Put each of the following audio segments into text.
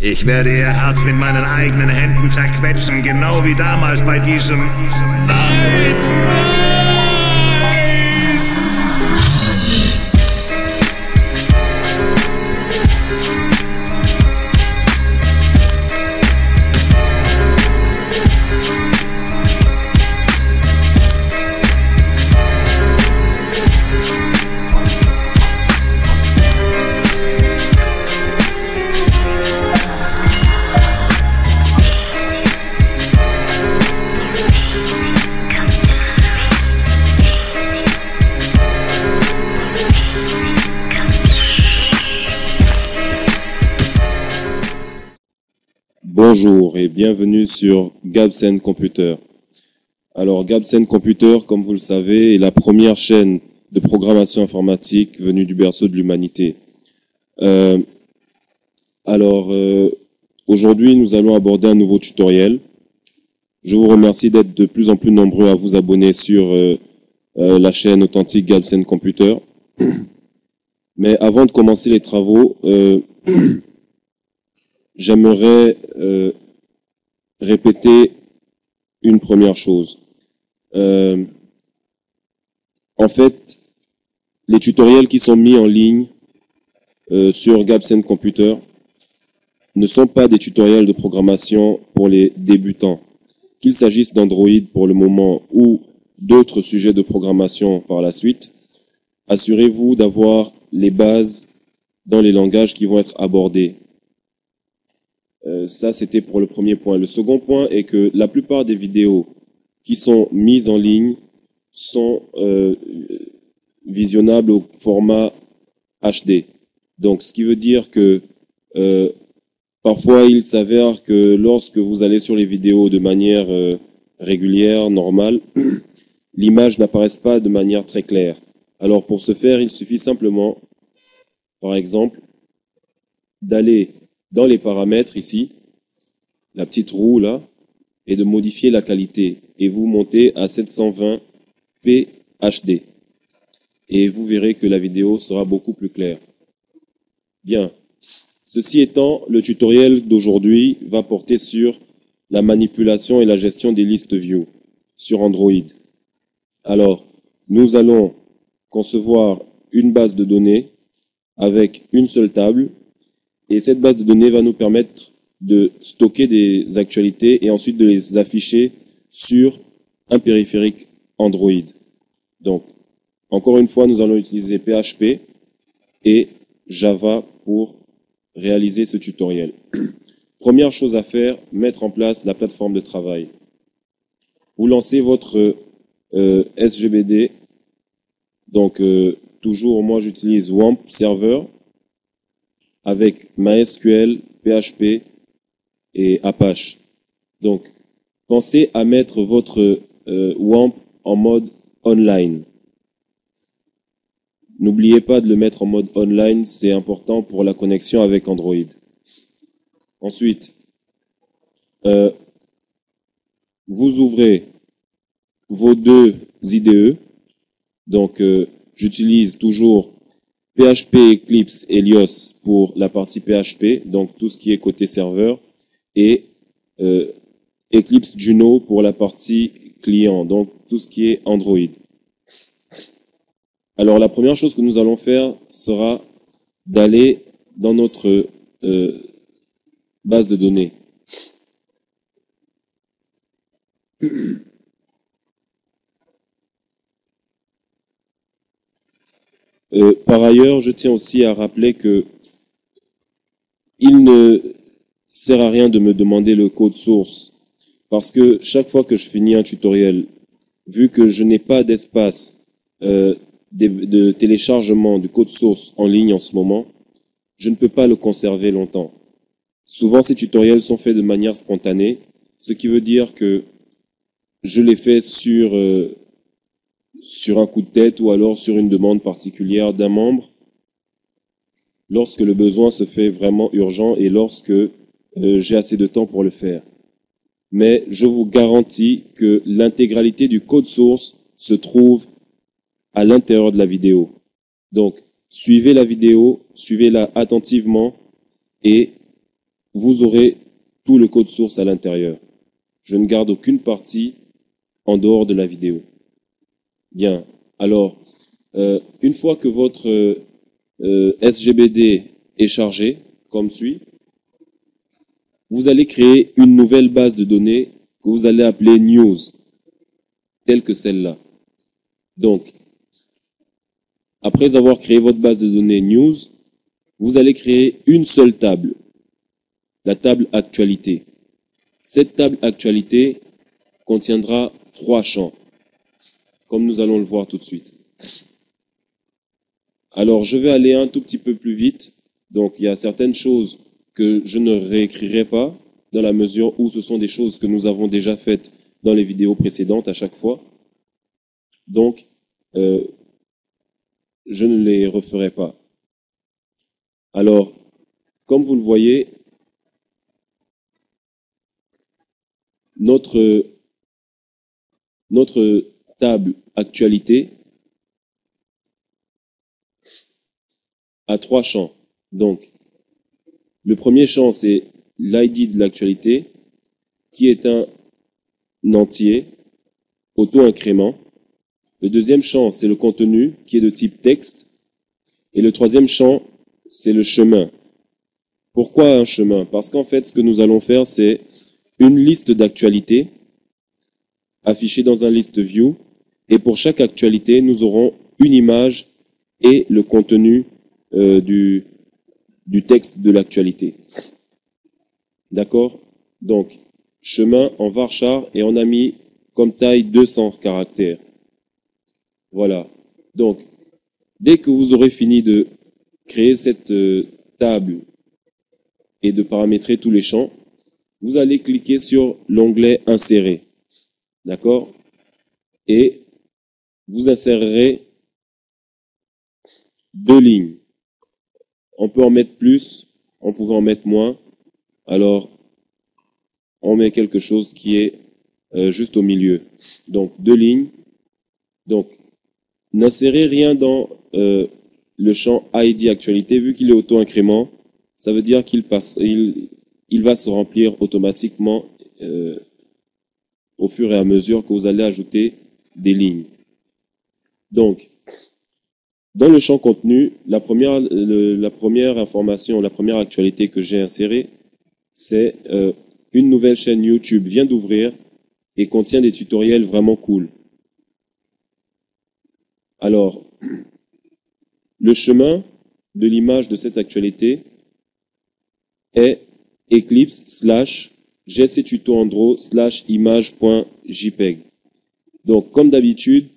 Ich werde ihr Herz mit meinen eigenen Händen zerquetschen, genau wie damals bei diesem... Bonjour et bienvenue sur Gabsen Computer. Alors Gabsen Computer, comme vous le savez, est la première chaîne de programmation informatique venue du berceau de l'humanité. Aujourd'hui, nous allons aborder un nouveau tutoriel. Je vous remercie d'être de plus en plus nombreux à vous abonner sur la chaîne authentique Gabsen Computer. Mais avant de commencer les travaux, j'aimerais répéter une première chose. En fait, les tutoriels qui sont mis en ligne sur Gabsen Computer ne sont pas des tutoriels de programmation pour les débutants. Qu'il s'agisse d'Android pour le moment ou d'autres sujets de programmation par la suite, assurez-vous d'avoir les bases dans les langages qui vont être abordés. Ça, c'était pour le premier point. Le second point est que la plupart des vidéos qui sont mises en ligne sont visionnables au format HD. Donc, ce qui veut dire que parfois, il s'avère que lorsque vous allez sur les vidéos de manière régulière, normale, l'image n'apparaisse pas de manière très claire. Alors, pour ce faire, il suffit simplement, par exemple, d'aller dans les paramètres ici, la petite roue là, et de modifier la qualité. Et vous montez à 720p HD. Et vous verrez que la vidéo sera beaucoup plus claire. Bien. Ceci étant, le tutoriel d'aujourd'hui va porter sur la manipulation et la gestion des listes view sur Android. Alors, nous allons concevoir une base de données avec une seule table. Et cette base de données va nous permettre de stocker des actualités et ensuite de les afficher sur un périphérique Android. Donc, encore une fois, nous allons utiliser PHP et Java pour réaliser ce tutoriel. Première chose à faire, mettre en place la plateforme de travail. Vous lancez votre SGBD. Donc, toujours, moi, j'utilise WAMP Server avec MySQL, PHP et Apache. Donc, pensez à mettre votre WAMP en mode online. N'oubliez pas de le mettre en mode online, c'est important pour la connexion avec Android. Ensuite, vous ouvrez vos deux IDE. Donc, j'utilise toujours PHP, Eclipse, Helios pour la partie PHP, donc tout ce qui est côté serveur, et Eclipse Juno pour la partie client, donc tout ce qui est Android. Alors la première chose que nous allons faire sera d'aller dans notre base de données. Par ailleurs, je tiens aussi à rappeler que il ne sert à rien de me demander le code source parce que chaque fois que je finis un tutoriel, vu que je n'ai pas d'espace de téléchargement du code source en ligne en ce moment, je ne peux pas le conserver longtemps. Souvent, ces tutoriels sont faits de manière spontanée, ce qui veut dire que je les fais sur un coup de tête ou alors sur une demande particulière d'un membre lorsque le besoin se fait vraiment urgent et lorsque j'ai assez de temps pour le faire. Mais je vous garantis que l'intégralité du code source se trouve à l'intérieur de la vidéo. Donc, suivez la vidéo, suivez-la attentivement et vous aurez tout le code source à l'intérieur. Je ne garde aucune partie en dehors de la vidéo. Bien, alors, une fois que votre SGBD est chargé, comme suit, vous allez créer une nouvelle base de données que vous allez appeler News, telle que celle-là. Donc, après avoir créé votre base de données News, vous allez créer une seule table, la table Actualité. Cette table Actualité contiendra 3 champs, comme nous allons le voir tout de suite. Alors, je vais aller un tout petit peu plus vite. Donc, il y a certaines choses que je ne réécrirai pas, dans la mesure où ce sont des choses que nous avons déjà faites dans les vidéos précédentes à chaque fois. Donc, je ne les referai pas. Alors, comme vous le voyez, notre table Actualité a 3 champs. Donc, le premier champ, c'est l'ID de l'actualité, qui est un entier auto-incrément. Le deuxième champ, c'est le contenu, qui est de type texte. Et le troisième champ, c'est le chemin. Pourquoi un chemin? Parce qu'en fait, ce que nous allons faire, c'est une liste d'actualités affichée dans un list view. Et pour chaque actualité, nous aurons une image et le contenu du texte de l'actualité. D'accord? Donc, chemin en varchar et on a mis comme taille 200 caractères. Voilà. Donc, dès que vous aurez fini de créer cette table et de paramétrer tous les champs, vous allez cliquer sur l'onglet Insérer. D'accord? Et vous insérerez 2 lignes. On peut en mettre plus, on pouvait en mettre moins. Alors, on met quelque chose qui est juste au milieu. Donc, 2 lignes. Donc, n'insérez rien dans le champ ID Actualité, vu qu'il est auto-incrément. Ça veut dire qu'il va se remplir automatiquement au fur et à mesure que vous allez ajouter des lignes. Donc, dans le champ contenu, la première information, la première actualité que j'ai insérée, c'est une nouvelle chaîne YouTube vient d'ouvrir et contient des tutoriels vraiment cool. Alors, le chemin de l'image de cette actualité est eclipse/gctutoandro/image.jpg. Donc, comme d'habitude,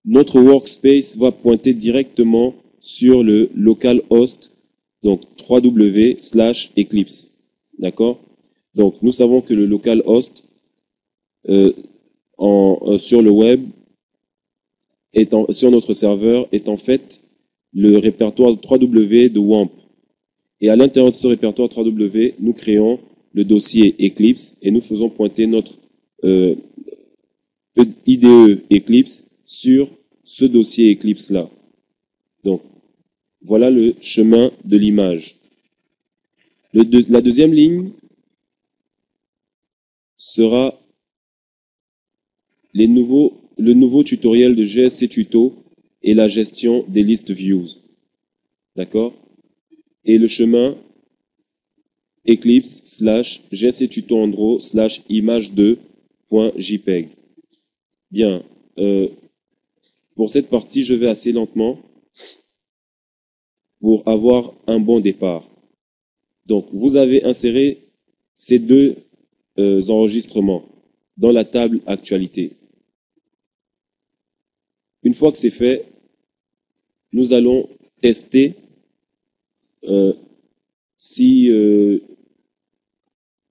notre workspace va pointer directement sur le localhost, donc www/eclipse. D'accord? Donc, nous savons que le localhost sur le web, sur notre serveur, est en fait le répertoire 3W de WAMP. Et à l'intérieur de ce répertoire 3W, nous créons le dossier Eclipse et nous faisons pointer notre IDE Eclipse sur ce dossier Eclipse-là. Donc, voilà le chemin de l'image. La deuxième ligne sera le nouveau tutoriel de GSC Tuto et la gestion des listes views. D'accord? Et le chemin eclipse/gctutoandro/image2.jpg. Bien. Pour cette partie, je vais assez lentement pour avoir un bon départ. Donc, vous avez inséré ces 2 enregistrements dans la table Actualité. Une fois que c'est fait, nous allons tester si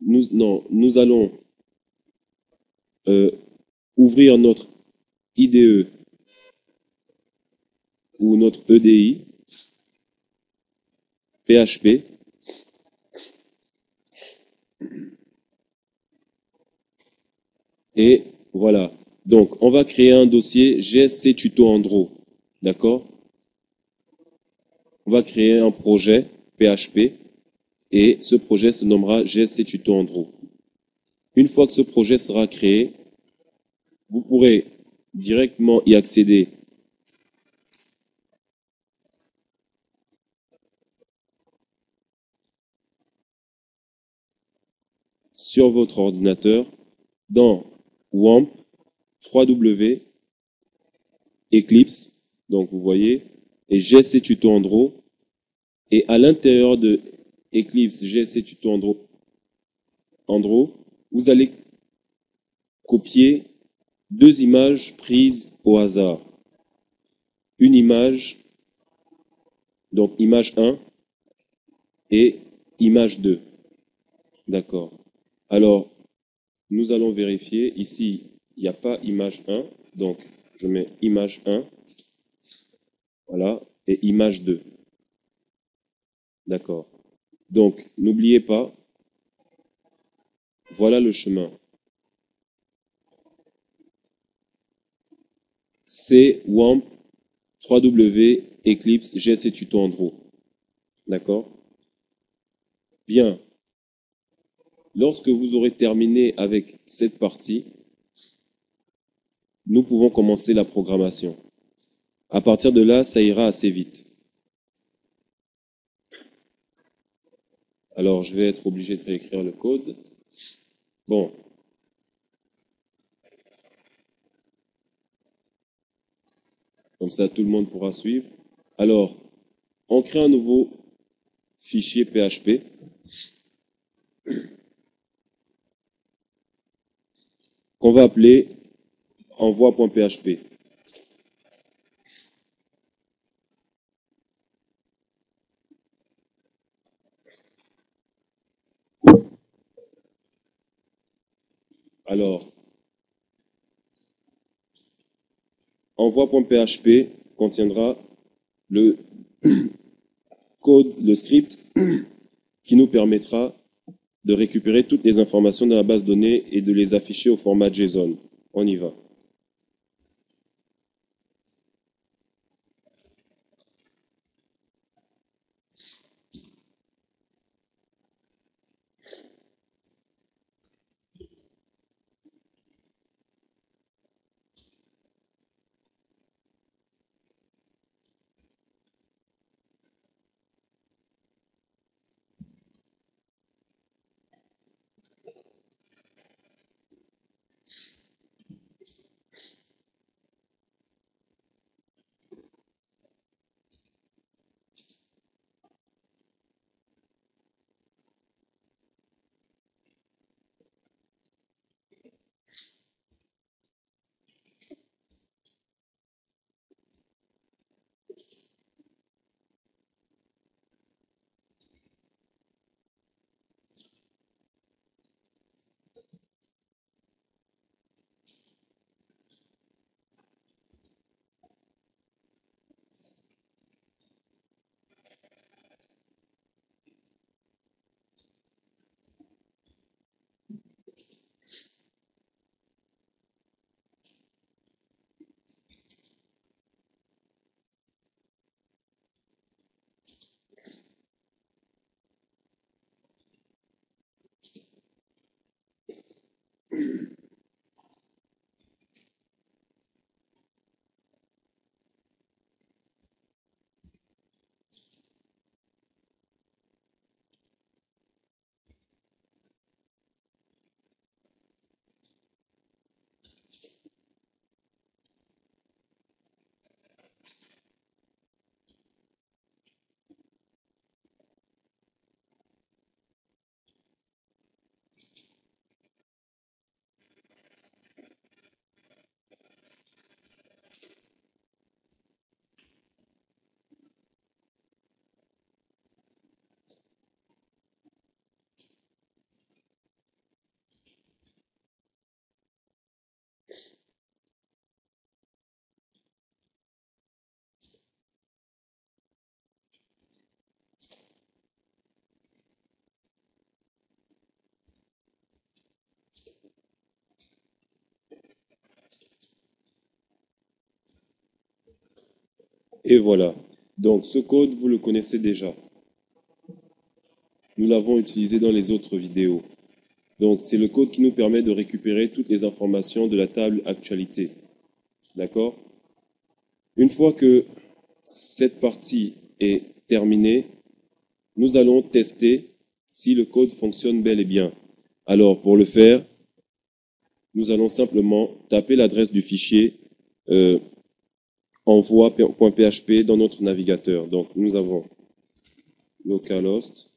nous allons ouvrir notre IDE ou notre EDI PHP et voilà. Donc, on va créer un dossier GSC Tuto Andro. D'accord? On va créer un projet PHP et ce projet se nommera GSC Tuto Andro. Une fois que ce projet sera créé, vous pourrez directement y accéder sur votre ordinateur dans WAMP, 3W, Eclipse, donc vous voyez, et GSC Tuto Andro. Et à l'intérieur de Eclipse, GSC Tuto Andro, vous allez copier deux images prises au hasard. Une image, donc image 1 et image 2. D'accord. Alors, nous allons vérifier. Ici, il n'y a pas image 1, donc je mets image 1, voilà, et image 2. D'accord. Donc, n'oubliez pas, voilà le chemin. C'est WAMP, 3W, Eclipse, GSC Tuto Andro. D'accord? Bien. Lorsque vous aurez terminé avec cette partie, nous pouvons commencer la programmation. À partir de là, ça ira assez vite. Alors, je vais être obligé de réécrire le code. Bon. Comme ça, tout le monde pourra suivre. Alors, on crée un nouveau fichier PHP. Qu'on va appeler envoi.php. Alors, envoi.php contiendra le code, le script qui nous permettra de récupérer toutes les informations de la base de données et de les afficher au format JSON. On y va. Et voilà. Donc, ce code, vous le connaissez déjà. Nous l'avons utilisé dans les autres vidéos. Donc, c'est le code qui nous permet de récupérer toutes les informations de la table actualité. D'accord? Une fois que cette partie est terminée, nous allons tester si le code fonctionne bel et bien. Alors, pour le faire, nous allons simplement taper l'adresse du fichier envoi.php dans notre navigateur. Donc, nous avons localhost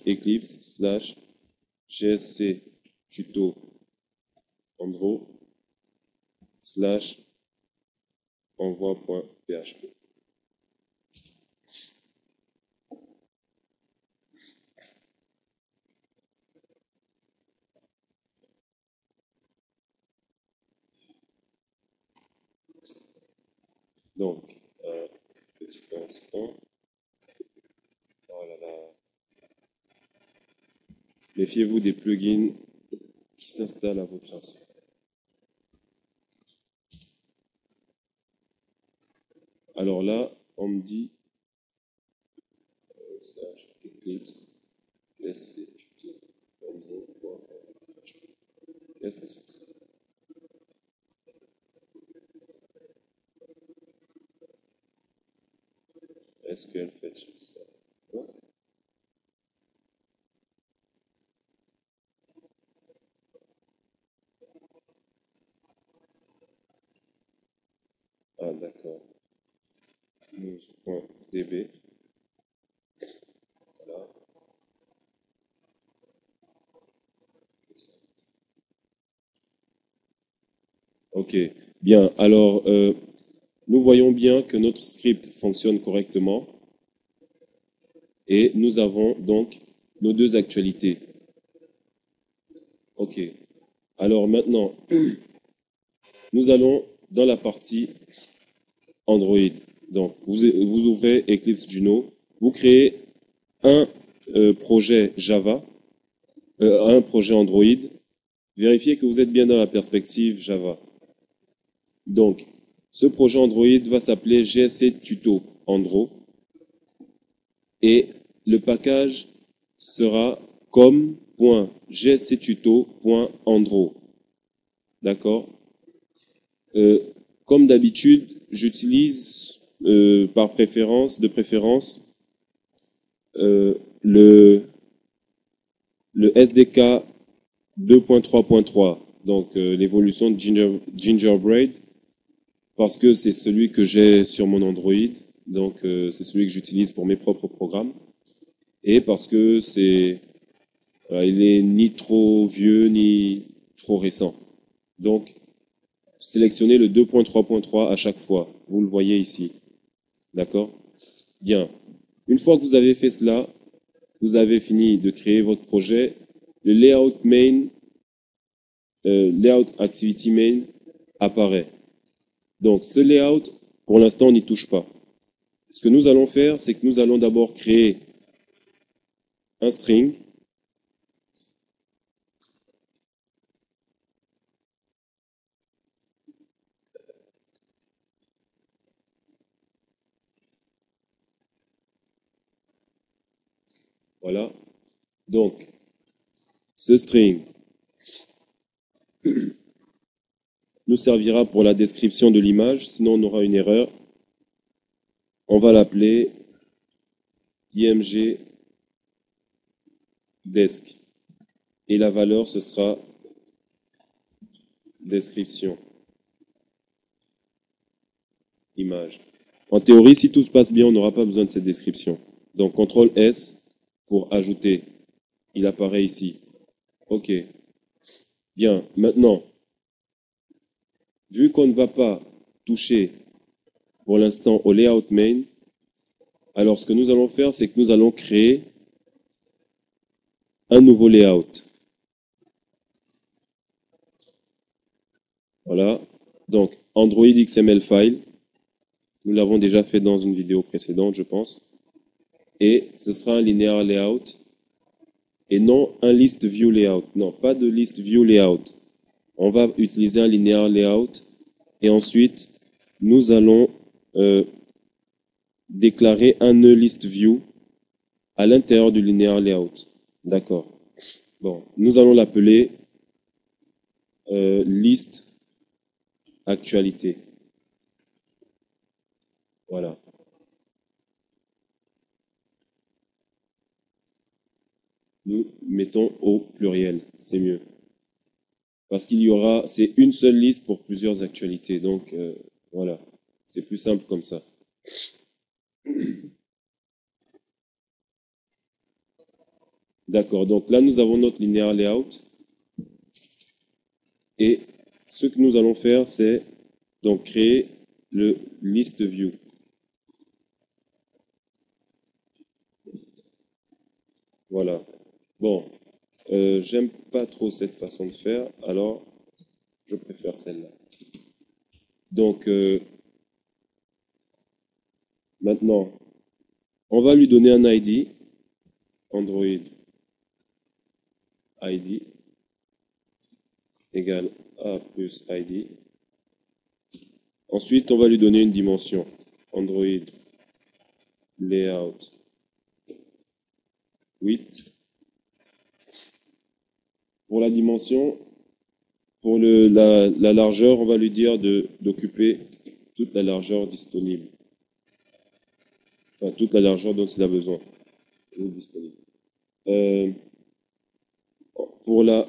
/eclipse /gsc tuto andro /envoi.php. Donc, petit instant. Oh là là. Méfiez-vous des plugins qui s'installent à votre insu. Alors là, on me dit /eclipse qu'est-ce que c'est que ça? SQL fetch. Ah, d'accord. News.db. Voilà. Ok, bien. Alors, nous voyons bien que notre script fonctionne correctement et nous avons donc nos deux actualités. Ok. Alors maintenant, nous allons dans la partie Android. Donc, vous ouvrez Eclipse Juno, vous créez un projet Java, un projet Android. Vérifiez que vous êtes bien dans la perspective Java. Donc, ce projet Android va s'appeler GSC Tuto Andro et le package sera com.gsctuto.andro. D'accord? Comme d'habitude, j'utilise de préférence, le SDK 2.3.3, donc l'évolution de Gingerbread, parce que c'est celui que j'ai sur mon Android, donc c'est celui que j'utilise pour mes propres programmes, et parce que il est ni trop vieux ni trop récent. Donc, sélectionnez le 2.3.3 à chaque fois. Vous le voyez ici. D'accord? Bien. Une fois que vous avez fait cela, vous avez fini de créer votre projet. Le layout activity main apparaît. Donc, ce layout, pour l'instant, on n'y touche pas. Ce que nous allons faire, c'est que nous allons d'abord créer un string. Voilà. Donc, ce string nous servira pour la description de l'image, sinon on aura une erreur. On va l'appeler img desk. Et la valeur, ce sera description image. En théorie, si tout se passe bien, on n'aura pas besoin de cette description. Donc, CTRL S pour ajouter. Il apparaît ici. OK. Bien, maintenant, vu qu'on ne va pas toucher pour l'instant au layout main, alors ce que nous allons faire, c'est que nous allons créer un nouveau layout. Voilà. Donc, Android XML file. Nous l'avons déjà fait dans une vidéo précédente, je pense. Et ce sera un linear layout et non un list view layout. Non, pas de list view layout. On va utiliser un linear layout Et ensuite, nous allons déclarer un nœud list view à l'intérieur du linear layout. D'accord. Bon, nous allons l'appeler list actualité. Voilà. Nous mettons au pluriel, c'est mieux. Parce qu'il y aura, c'est une seule liste pour plusieurs actualités. Donc, voilà, c'est plus simple comme ça. D'accord, donc là, nous avons notre linear layout. Et ce que nous allons faire, c'est donc créer le list view. Voilà. Bon, j'aime pas trop cette façon de faire, alors je préfère celle-là. Donc, maintenant, on va lui donner un ID, Android ID égale A plus ID. Ensuite, on va lui donner une dimension, Android Layout width. Pour la dimension, pour la largeur, on va lui dire d'occuper toute la largeur disponible. Enfin, toute la largeur dont il a besoin. Disponible. Pour la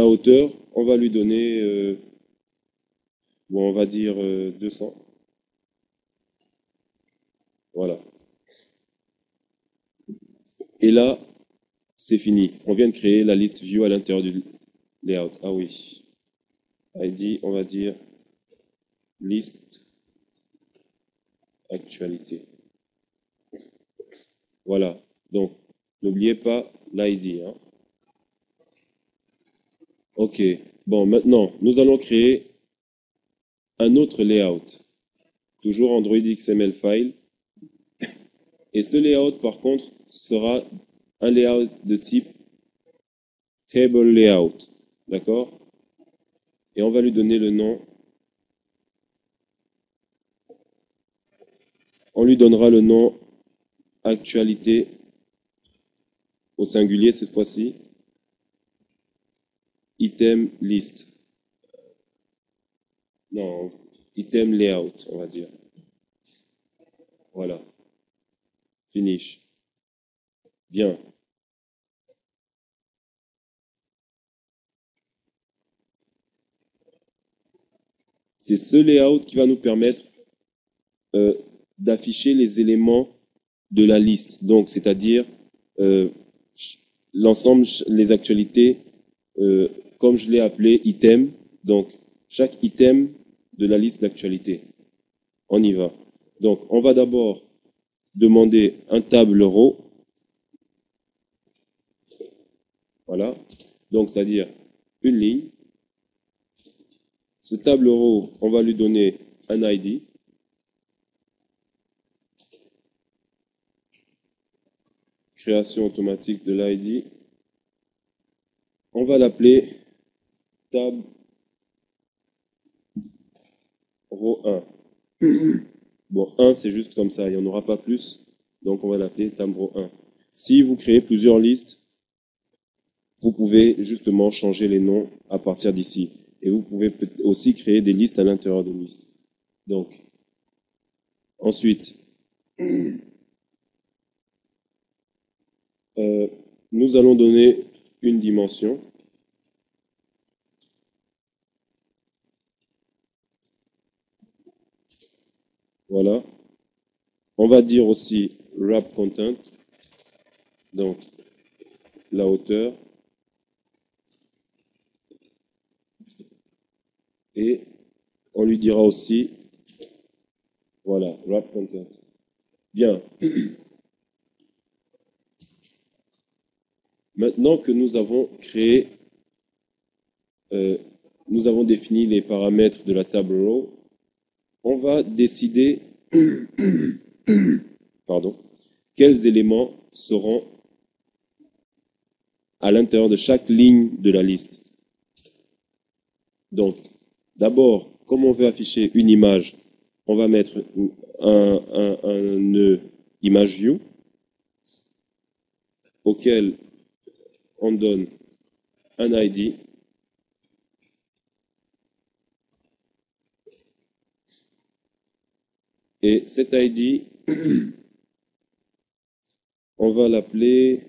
hauteur, on va lui donner, bon, on va dire 200. Voilà. Et là, c'est fini. On vient de créer la liste view à l'intérieur du layout. Ah oui. ID, on va dire liste actualité. Voilà. Donc, n'oubliez pas l'ID. Hein. OK. Bon, maintenant, nous allons créer un autre layout. Toujours Android XML file. Et ce layout, par contre, sera un layout de type table layout. D'accord? Et on va lui donner le nom. On lui donnera le nom actualité au singulier cette fois-ci. Item list. Non, item layout, on va dire. Voilà. Finish. Bien. C'est ce layout qui va nous permettre d'afficher les éléments de la liste. Donc, c'est-à-dire l'ensemble, les actualités, comme je l'ai appelé item. Donc, chaque item de la liste d'actualités. On y va. Donc, on va d'abord demander un table row. Voilà. Donc, c'est-à-dire une ligne. Ce table row, on va lui donner un ID. Création automatique de l'ID. On va l'appeler tab row 1. Bon, 1, c'est juste comme ça, il n'y en aura pas plus. Donc, on va l'appeler tab row 1. Si vous créez plusieurs listes, vous pouvez justement changer les noms à partir d'ici. Et vous pouvez aussi créer des listes à l'intérieur de listes. Donc, ensuite, nous allons donner une dimension. Voilà. On va dire aussi wrap content. Donc, la hauteur. Et on lui dira aussi, voilà, wrap content. Bien. Maintenant que nous avons créé, nous avons défini les paramètres de la table row, on va décider pardon, quels éléments seront à l'intérieur de chaque ligne de la liste. Donc, d'abord, comme on veut afficher une image, on va mettre un nœud image view auquel on donne un ID et cet ID, on va l'appeler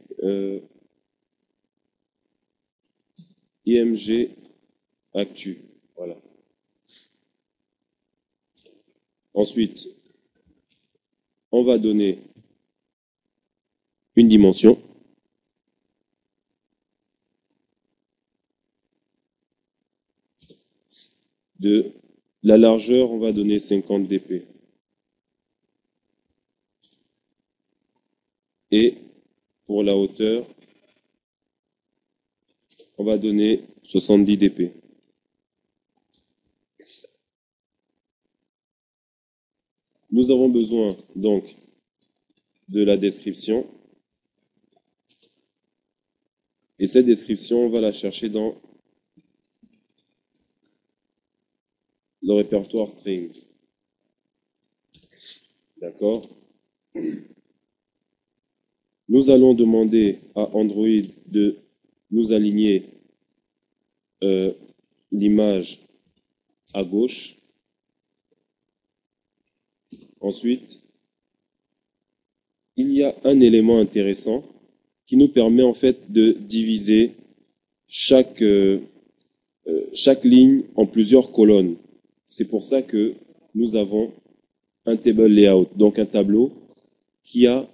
IMG Actu. Voilà. Ensuite, on va donner une dimension. De la largeur, on va donner 50 dp. Et pour la hauteur, on va donner 70 dp. Nous avons besoin donc de la description. Et cette description, on va la chercher dans le répertoire string. D'accord? Nous allons demander à Android de nous aligner l'image à gauche. Ensuite, il y a un élément intéressant qui nous permet en fait de diviser chaque ligne en plusieurs colonnes. C'est pour ça que nous avons un table layout, donc un tableau qui a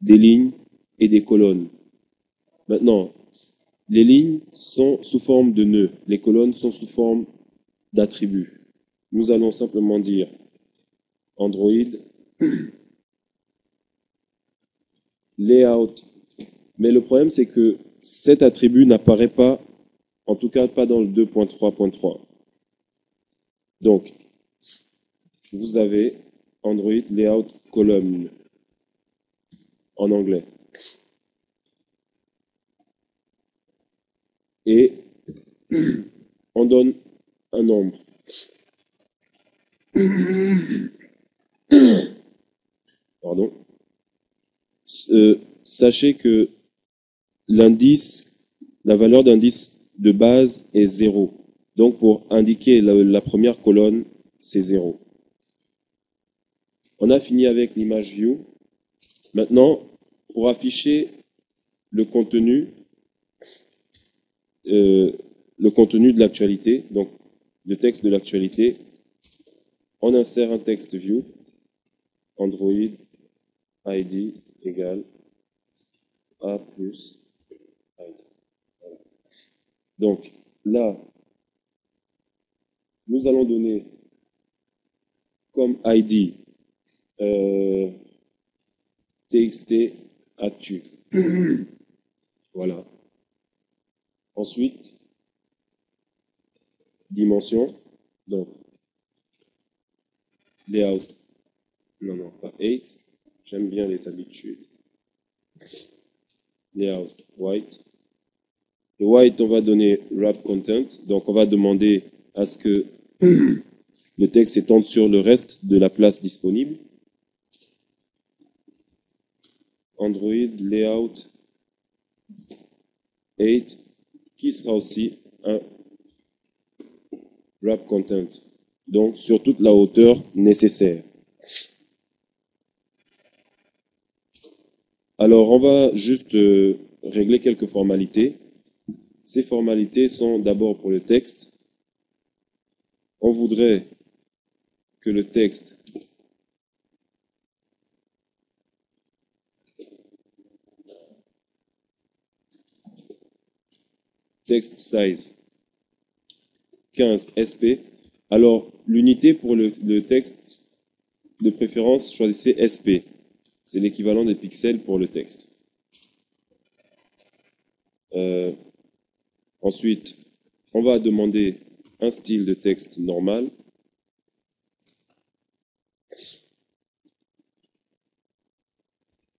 des lignes et des colonnes. Maintenant, les lignes sont sous forme de nœuds, les colonnes sont sous forme d'attributs. Nous allons simplement dire Android layout. Mais le problème, c'est que cet attribut n'apparaît pas, en tout cas pas dans le 2.3.3. Donc, vous avez Android layout column en anglais. Et on donne un nombre. Pardon. Sachez que l'indice, la valeur d'indice de base est 0. Donc, pour indiquer la première colonne, c'est 0. On a fini avec l'image view. Maintenant, pour afficher le contenu de l'actualité, donc le texte de l'actualité, on insère un texte view, Android ID égale A plus ID. Voilà. Donc là, nous allons donner comme ID TXT actu. Voilà. Ensuite, dimension, donc layout, non, pas 8, j'aime bien les habitudes. Layout white. Le white, on va donner wrap content, donc on va demander à ce que le texte s'étende sur le reste de la place disponible. Android layout 8, qui sera aussi un wrap content, donc sur toute la hauteur nécessaire. Alors, on va juste régler quelques formalités. Ces formalités sont d'abord pour le texte. On voudrait que le texte text size 15 SP. Alors, l'unité pour le texte, de préférence, choisissez SP. C'est l'équivalent des pixels pour le texte. Ensuite, on va demander un style de texte normal.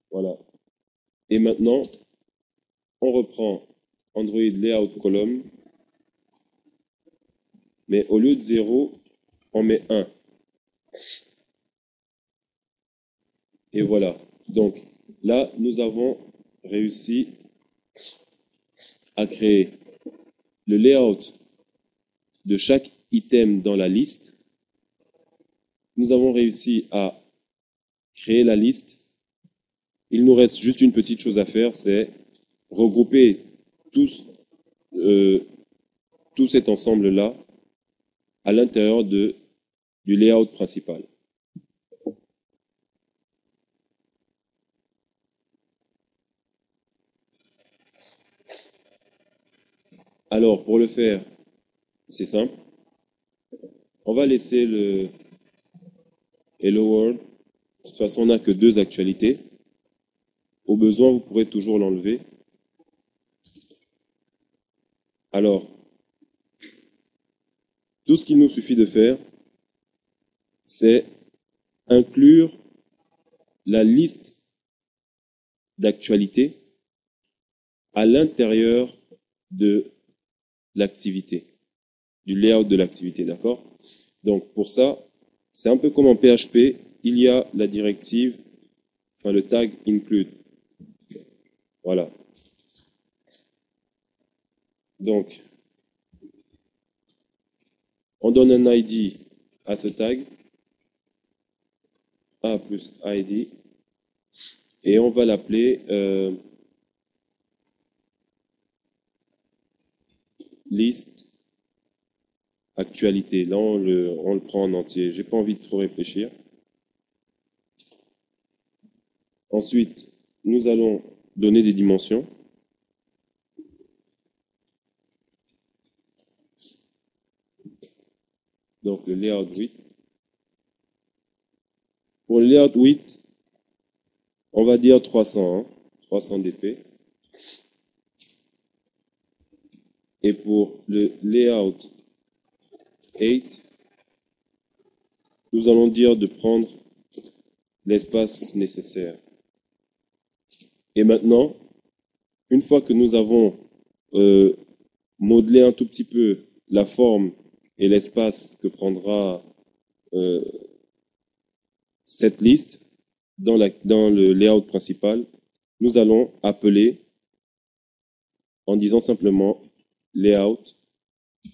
Voilà. Et maintenant, on reprend Android Layout Column mais au lieu de 0, on met 1. Et voilà. Donc là, nous avons réussi à créer le layout de chaque item dans la liste. Nous avons réussi à créer la liste. Il nous reste juste une petite chose à faire, c'est regrouper tout cet ensemble-là à l'intérieur du layout principal. Alors, pour le faire, c'est simple. On va laisser le Hello World. De toute façon, on n'a que 2 actualités. Au besoin, vous pourrez toujours l'enlever. Alors, tout ce qu'il nous suffit de faire, c'est inclure la liste d'actualités à l'intérieur de l'activité, du layout de l'activité, d'accord? Donc, pour ça, c'est un peu comme en PHP, il y a la directive, enfin le tag include. Voilà. Donc, on donne un ID à ce tag, A plus ID, et on va l'appeler liste actualité. Là, on le prend en entier. J'ai pas envie de trop réfléchir. Ensuite, nous allons donner des dimensions. Donc, le layout width. Pour le layout width, on va dire 300, hein, 300 dp. Et pour le layout 8, nous allons dire de prendre l'espace nécessaire. Et maintenant, une fois que nous avons modelé un tout petit peu la forme et l'espace que prendra cette liste dans le layout principal, nous allons appeler en disant simplement layout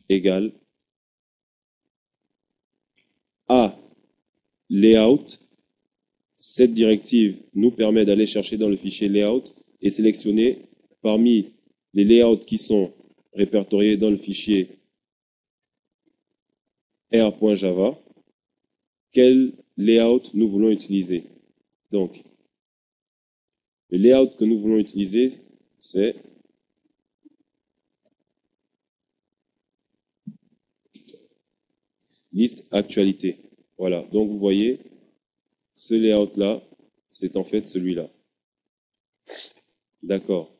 égale à layout. Cette directive nous permet d'aller chercher dans le fichier layout et sélectionner parmi les layouts qui sont répertoriés dans le fichier r.java quel layout nous voulons utiliser. Donc, le layout que nous voulons utiliser, c'est liste actualité. Voilà, donc vous voyez, ce layout-là, c'est en fait celui-là. D'accord.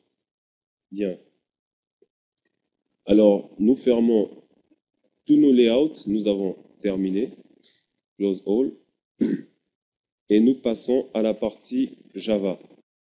Bien. Alors, nous fermons tous nos layouts, nous avons terminé. Close all. Et nous passons à la partie Java.